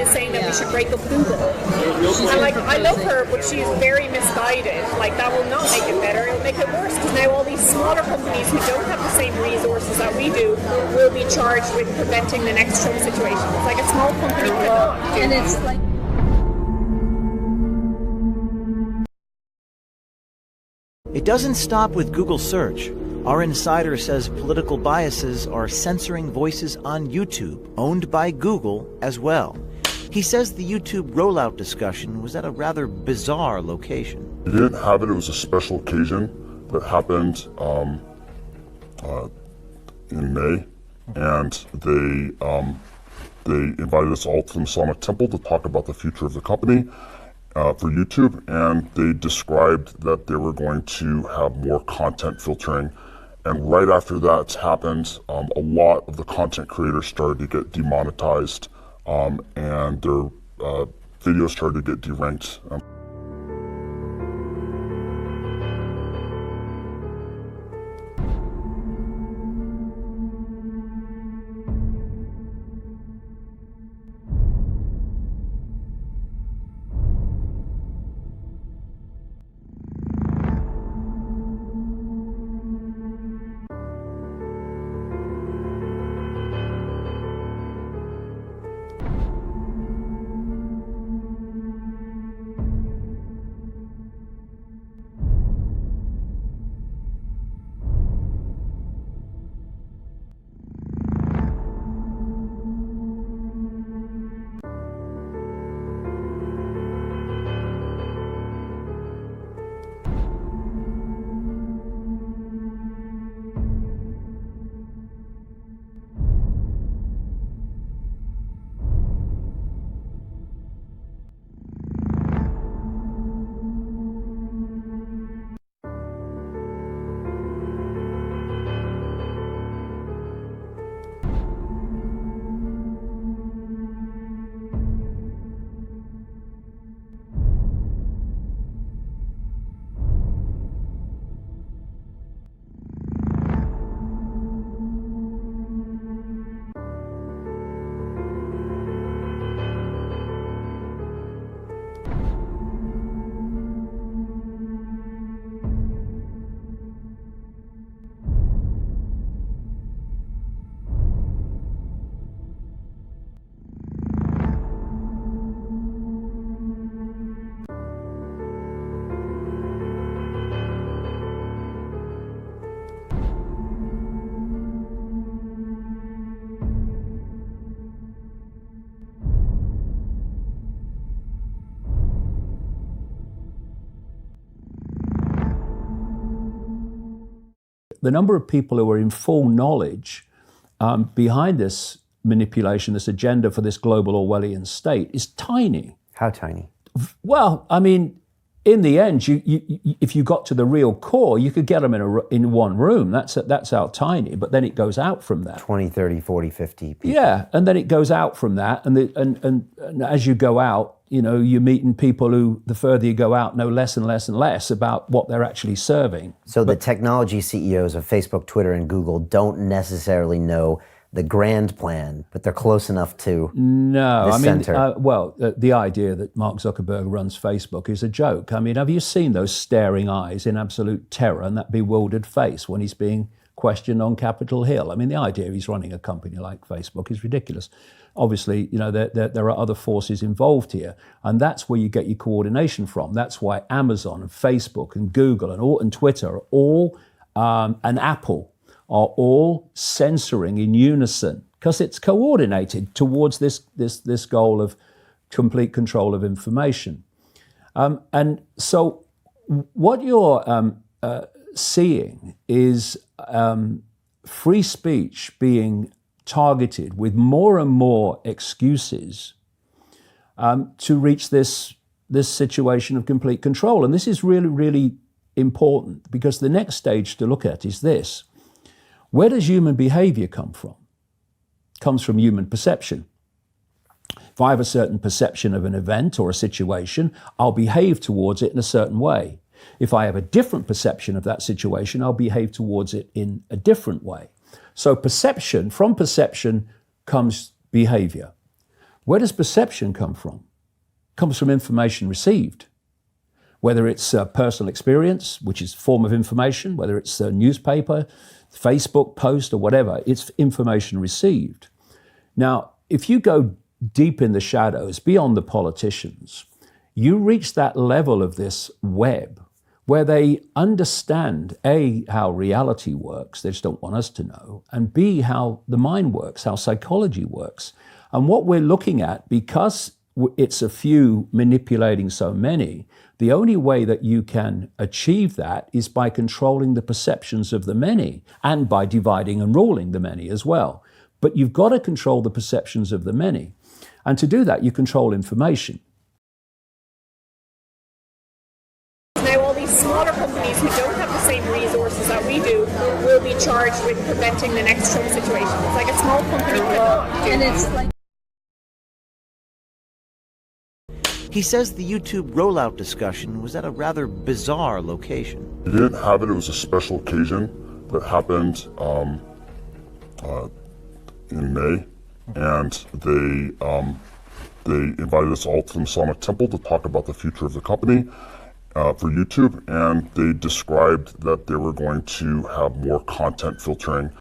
is saying that we should break up Google. And like, I love her, but she's very misguided. Like, that will not make it better, it'll make it worse, because now all these smaller companies who don't have the same resources that we do will be charged with preventing the next Trump situation. It's like a small company cannot do. And it's like, it doesn't stop with Google search. Our insider says political biases are censoring voices on YouTube, owned by Google as well. He says the YouTube rollout discussion was at a rather bizarre location. We didn't have it. It was a special occasion that happened in May, and they invited us all to the Masonic Temple to talk about the future of the company for YouTube, and they described that they were going to have more content filtering. And right after that happened, a lot of the content creators started to get demonetized, and their videos started to get deranked. The number of people who are in full knowledge behind this manipulation, this agenda for this global Orwellian state is tiny. How tiny? Well, I mean, in the end, if you got to the real core, you could get them in one room. That's how tiny, but then it goes out from that. 20, 30, 40, 50 people. Yeah, and then it goes out from that, and as you go out, you know, you're meeting people who, the further you go out, know less and less and less about what they're actually serving. So the technology CEOs of Facebook, Twitter, and Google don't necessarily know the grand plan, but they're close enough to the center. The idea that Mark Zuckerberg runs Facebook is a joke. I mean, have you seen those staring eyes in absolute terror and that bewildered face when he's being questioned on Capitol Hill? I mean, the idea he's running a company like Facebook is ridiculous. Obviously, you know, there are other forces involved here, and that's where you get your coordination from. That's why Amazon and Facebook and Google and Twitter are all, and Apple are all censoring in unison, because it's coordinated towards this goal of complete control of information. And so what you're seeing is free speech being targeted with more and more excuses to reach this situation of complete control. And this is really, really important, because the next stage to look at is this. Where does human behavior come from? It comes from human perception. If I have a certain perception of an event or a situation, I'll behave towards it in a certain way. If I have a different perception of that situation, I'll behave towards it in a different way. So from perception comes behavior. Where does perception come from? It comes from information received. Whether it's a personal experience, which is a form of information, whether it's a newspaper, Facebook post, or whatever, it's information received. Now, if you go deep in the shadows, beyond the politicians, you reach that level of this web where they understand, A, how reality works, they just don't want us to know, and B, how the mind works, how psychology works. And what we're looking at, because it's a few manipulating so many, the only way that you can achieve that is by controlling the perceptions of the many and by dividing and ruling the many as well. But you've got to control the perceptions of the many. And to do that, you control information. Now all these smaller companies who don't have the same resources that we do will be charged with preventing the next Trump situation. It's like a small company cannot do. And it's like He says the YouTube rollout discussion was at a rather bizarre location. We didn't have it. It was a special occasion that happened in May, and they invited us all to the Masonic Temple to talk about the future of the company for YouTube, and they described that they were going to have more content filtering